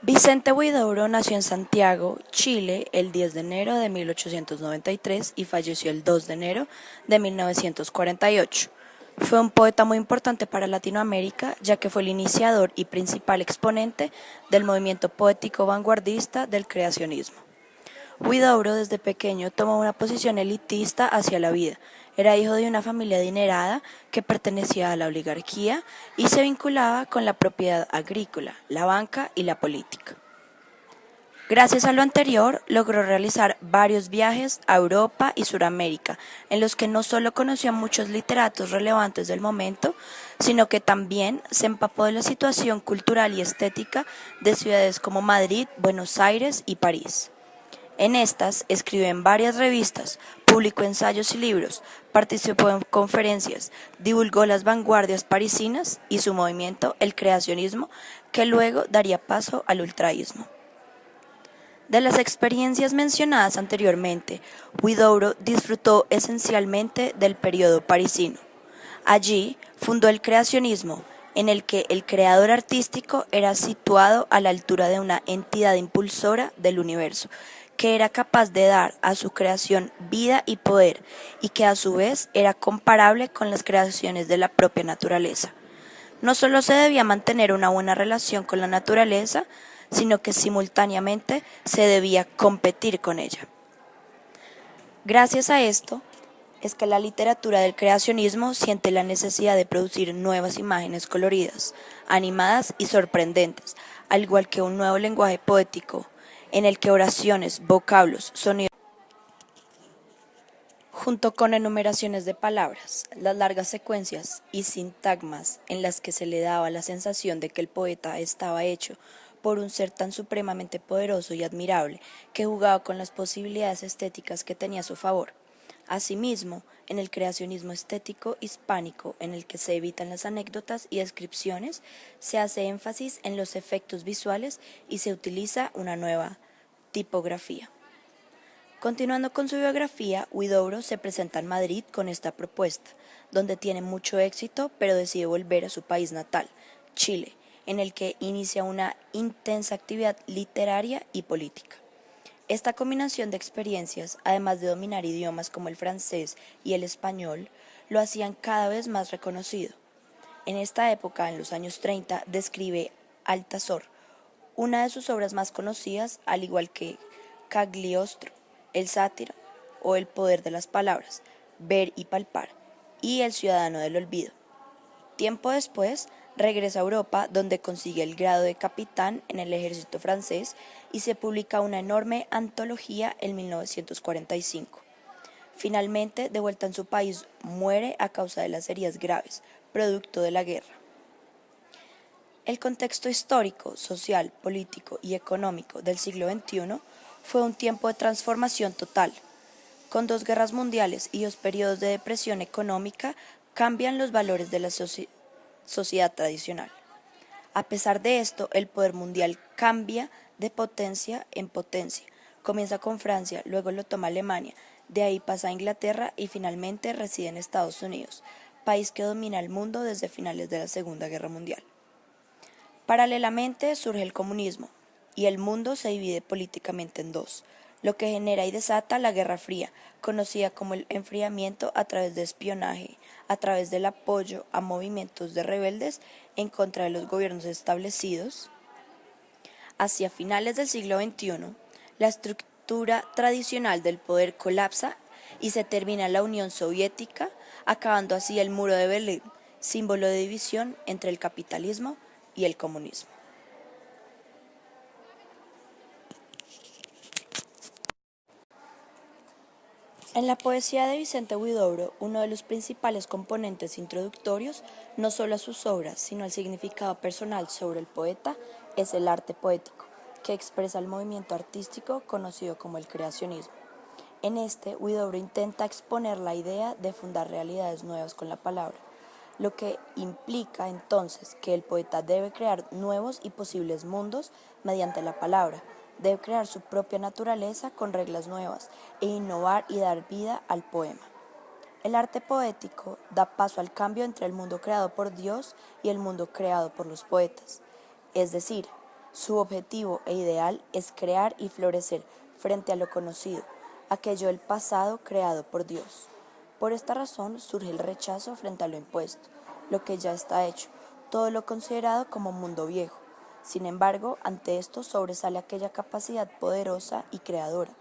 Vicente Huidobro nació en Santiago, Chile, el 10 de enero de 1893 y falleció el 2 de enero de 1948. Fue un poeta muy importante para Latinoamérica, ya que fue el iniciador y principal exponente del movimiento poético vanguardista del creacionismo. Huidobro desde pequeño tomó una posición elitista hacia la vida. Era hijo de una familia adinerada que pertenecía a la oligarquía y se vinculaba con la propiedad agrícola, la banca y la política. Gracias a lo anterior, logró realizar varios viajes a Europa y Suramérica, en los que no solo conoció a muchos literatos relevantes del momento, sino que también se empapó de la situación cultural y estética de ciudades como Madrid, Buenos Aires y París. En estas escribió en varias revistas, publicó ensayos y libros, participó en conferencias, divulgó las vanguardias parisinas y su movimiento, el creacionismo, que luego daría paso al ultraísmo. De las experiencias mencionadas anteriormente, Huidobro disfrutó esencialmente del periodo parisino. Allí fundó el creacionismo, en el que el creador artístico era situado a la altura de una entidad impulsora del universo, que era capaz de dar a su creación vida y poder, y que a su vez era comparable con las creaciones de la propia naturaleza. No solo se debía mantener una buena relación con la naturaleza, sino que simultáneamente se debía competir con ella. Gracias a esto, es que la literatura del creacionismo siente la necesidad de producir nuevas imágenes coloridas, animadas y sorprendentes, al igual que un nuevo lenguaje poético, en el que oraciones, vocablos, sonidos, junto con enumeraciones de palabras, las largas secuencias y sintagmas en las que se le daba la sensación de que el poeta estaba hecho por un ser tan supremamente poderoso y admirable que jugaba con las posibilidades estéticas que tenía a su favor. Asimismo, en el creacionismo estético hispánico, en el que se evitan las anécdotas y descripciones, se hace énfasis en los efectos visuales y se utiliza una nueva tipografía. Continuando con su biografía, Huidobro se presenta en Madrid con esta propuesta, donde tiene mucho éxito, pero decide volver a su país natal, Chile, en el que inicia una intensa actividad literaria y política. Esta combinación de experiencias, además de dominar idiomas como el francés y el español, lo hacían cada vez más reconocido. En esta época, en los años 30, describe Altazor, una de sus obras más conocidas, al igual que Cagliostro, El sátiro o El poder de las palabras, Ver y palpar, y El ciudadano del olvido. Tiempo después, regresa a Europa, donde consigue el grado de capitán en el ejército francés y se publica una enorme antología en 1945. Finalmente, de vuelta en su país, muere a causa de las heridas graves, producto de la guerra. El contexto histórico, social, político y económico del siglo XXI fue un tiempo de transformación total. Con dos guerras mundiales y dos periodos de depresión económica, cambian los valores de la sociedad tradicional. A pesar de esto, el poder mundial cambia de potencia en potencia. Comienza con Francia, luego lo toma Alemania, de ahí pasa a Inglaterra y finalmente reside en Estados Unidos, país que domina el mundo desde finales de la Segunda Guerra Mundial. Paralelamente surge el comunismo, y el mundo se divide políticamente en dos, lo que genera y desata la Guerra Fría, conocida como el enfriamiento a través de espionaje, a través del apoyo a movimientos de rebeldes en contra de los gobiernos establecidos. Hacia finales del siglo XXI, la estructura tradicional del poder colapsa y se termina la Unión Soviética, acabando así el muro de Berlín, símbolo de división entre el capitalismo y el comunismo. En la poesía de Vicente Huidobro, uno de los principales componentes introductorios, no solo a sus obras, sino al significado personal sobre el poeta, es el arte poético, que expresa el movimiento artístico conocido como el creacionismo. En este, Huidobro intenta exponer la idea de fundar realidades nuevas con la palabra, lo que implica entonces que el poeta debe crear nuevos y posibles mundos mediante la palabra, debe crear su propia naturaleza con reglas nuevas e innovar y dar vida al poema. El arte poético da paso al cambio entre el mundo creado por Dios y el mundo creado por los poetas, es decir, Su objetivo e ideal es crear y florecer frente a lo conocido, aquello del pasado creado por Dios. Por esta razón surge el rechazo frente a lo impuesto, lo que ya está hecho, todo lo considerado como mundo viejo. Sin embargo, ante esto sobresale aquella capacidad poderosa y creadora.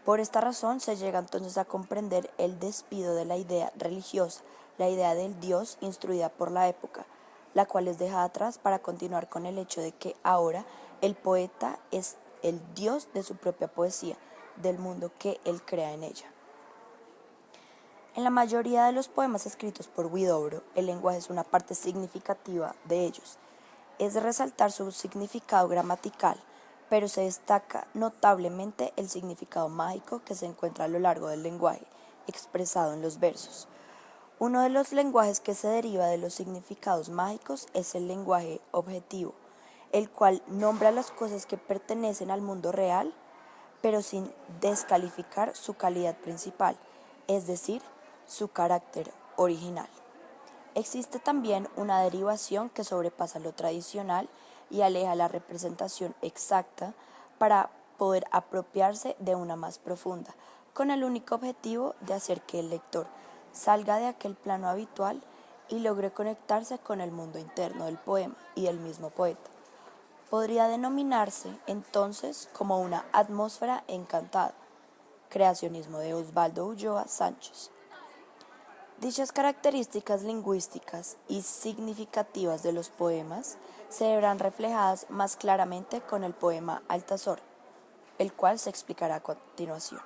Por esta razón se llega entonces a comprender el despido de la idea religiosa, la idea del Dios instruida por la época, la cual es dejada atrás para continuar con el hecho de que ahora el poeta es el Dios de su propia poesía, del mundo que él crea en ella. En la mayoría de los poemas escritos por Huidobro, el lenguaje es una parte significativa de ellos. Es de resaltar su significado gramatical, pero se destaca notablemente el significado mágico que se encuentra a lo largo del lenguaje, expresado en los versos. Uno de los lenguajes que se deriva de los significados mágicos es el lenguaje objetivo, el cual nombra las cosas que pertenecen al mundo real, pero sin descalificar su calidad principal, es decir, su carácter original. Existe también una derivación que sobrepasa lo tradicional y aleja la representación exacta para poder apropiarse de una más profunda, con el único objetivo de hacer que el lector salga de aquel plano habitual y logre conectarse con el mundo interno del poema y del mismo poeta. Podría denominarse entonces como una atmósfera encantada, creacionismo de Osvaldo Ulloa Sánchez. Dichas características lingüísticas y significativas de los poemas se verán reflejadas más claramente con el poema Altazor, el cual se explicará a continuación.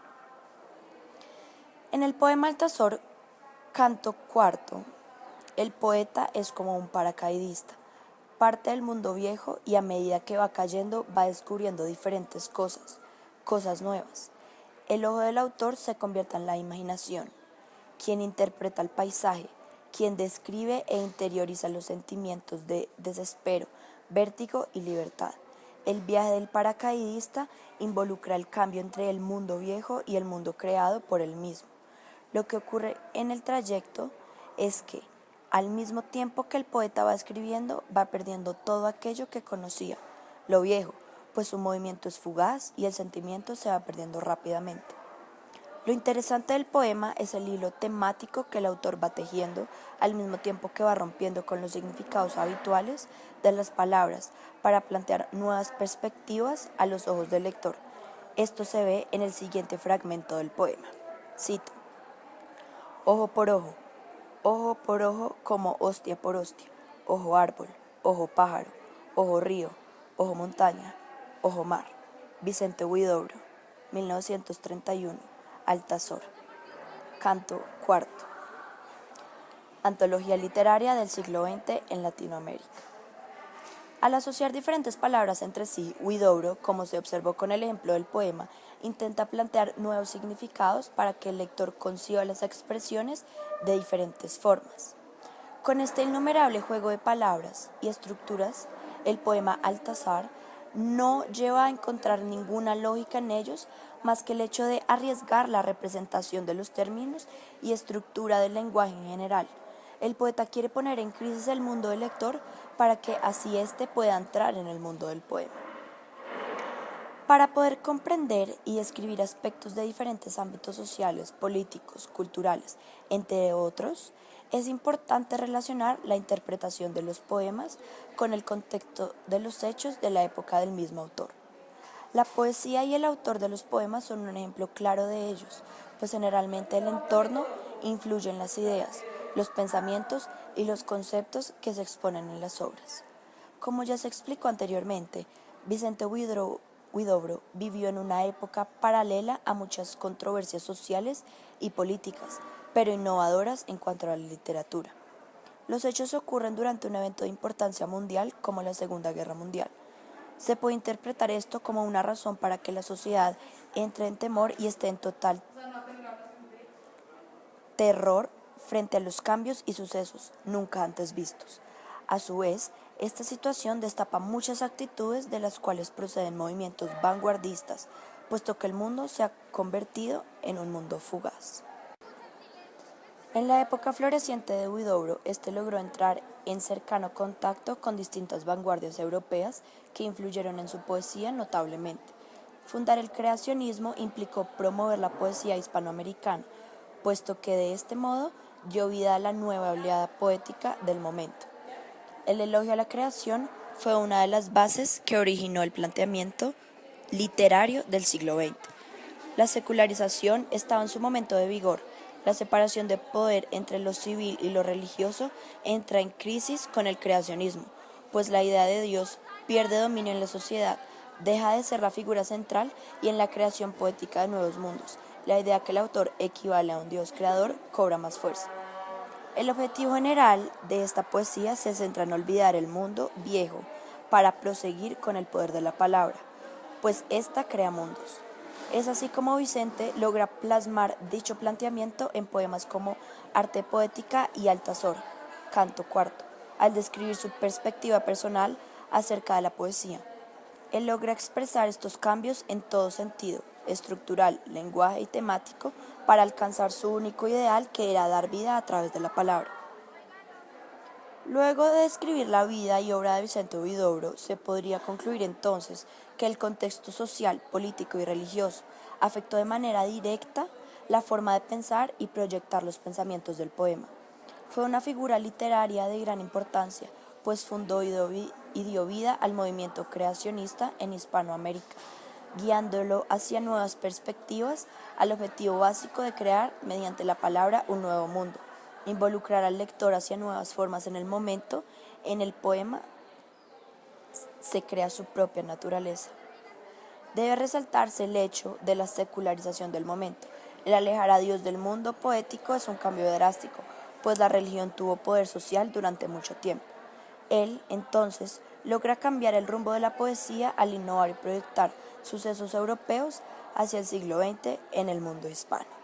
En el poema Altazor, canto cuarto, el poeta es como un paracaidista, parte del mundo viejo y a medida que va cayendo va descubriendo diferentes cosas, cosas nuevas. El ojo del autor se convierte en la imaginación, quien interpreta el paisaje, quien describe e interioriza los sentimientos de desespero, vértigo y libertad. El viaje del paracaidista involucra el cambio entre el mundo viejo y el mundo creado por él mismo. Lo que ocurre en el trayecto es que, al mismo tiempo que el poeta va escribiendo, va perdiendo todo aquello que conocía, lo viejo, pues su movimiento es fugaz y el sentimiento se va perdiendo rápidamente. Lo interesante del poema es el hilo temático que el autor va tejiendo al mismo tiempo que va rompiendo con los significados habituales de las palabras para plantear nuevas perspectivas a los ojos del lector. Esto se ve en el siguiente fragmento del poema. Cito: ojo por ojo como hostia por hostia, ojo árbol, ojo pájaro, ojo río, ojo montaña, ojo mar. Vicente Huidobro, 1931. Altazor. Canto cuarto. Antología literaria del siglo XX en Latinoamérica. Al asociar diferentes palabras entre sí, Huidobro, como se observó con el ejemplo del poema, intenta plantear nuevos significados para que el lector conciba las expresiones de diferentes formas. Con este innumerable juego de palabras y estructuras, el poema Altazar no lleva a encontrar ninguna lógica en ellos más que el hecho de arriesgar la representación de los términos y estructura del lenguaje en general. El poeta quiere poner en crisis el mundo del lector para que así éste pueda entrar en el mundo del poema. Para poder comprender y describir aspectos de diferentes ámbitos sociales, políticos, culturales, entre otros, es importante relacionar la interpretación de los poemas con el contexto de los hechos de la época del mismo autor. La poesía y el autor de los poemas son un ejemplo claro de ellos, pues generalmente el entorno influye en las ideas, los pensamientos y los conceptos que se exponen en las obras. Como ya se explicó anteriormente, Vicente Huidobro vivió en una época paralela a muchas controversias sociales y políticas, pero innovadoras en cuanto a la literatura. Los hechos ocurren durante un evento de importancia mundial como la Segunda Guerra Mundial. Se puede interpretar esto como una razón para que la sociedad entre en temor y esté en total terror frente a los cambios y sucesos nunca antes vistos. A su vez, esta situación destapa muchas actitudes de las cuales proceden movimientos vanguardistas, puesto que el mundo se ha convertido en un mundo fugaz. En la época floreciente de Huidobro, este logró entrar en cercano contacto con distintas vanguardias europeas que influyeron en su poesía notablemente. Fundar el creacionismo implicó promover la poesía hispanoamericana, puesto que de este modo dio vida a la nueva oleada poética del momento. El elogio a la creación fue una de las bases que originó el planteamiento literario del siglo XX. La secularización estaba en su momento de vigor. La separación de poder entre lo civil y lo religioso entra en crisis con el creacionismo, pues la idea de Dios pierde dominio en la sociedad, deja de ser la figura central y en la creación poética de nuevos mundos. La idea que el autor equivale a un Dios creador cobra más fuerza. El objetivo general de esta poesía se centra en olvidar el mundo viejo para proseguir con el poder de la palabra, pues ésta crea mundos. Es así como Vicente logra plasmar dicho planteamiento en poemas como Arte Poética y Altazor, Canto Cuarto, al describir su perspectiva personal acerca de la poesía. Él logra expresar estos cambios en todo sentido, estructural, lenguaje y temático, para alcanzar su único ideal, que era dar vida a través de la palabra. Luego de describir la vida y obra de Vicente Huidobro, se podría concluir entonces que el contexto social, político y religioso afectó de manera directa la forma de pensar y proyectar los pensamientos del poema. Fue una figura literaria de gran importancia, pues fundó y dio vida al movimiento creacionista en Hispanoamérica, guiándolo hacia nuevas perspectivas, al objetivo básico de crear, mediante la palabra, un nuevo mundo, involucrar al lector hacia nuevas formas en el momento. En el poema se crea su propia naturaleza. Debe resaltarse el hecho de la secularización del momento. El alejar a Dios del mundo poético es un cambio drástico, pues la religión tuvo poder social durante mucho tiempo. Él, entonces, logra cambiar el rumbo de la poesía al innovar y proyectar sucesos europeos hacia el siglo XX en el mundo hispano.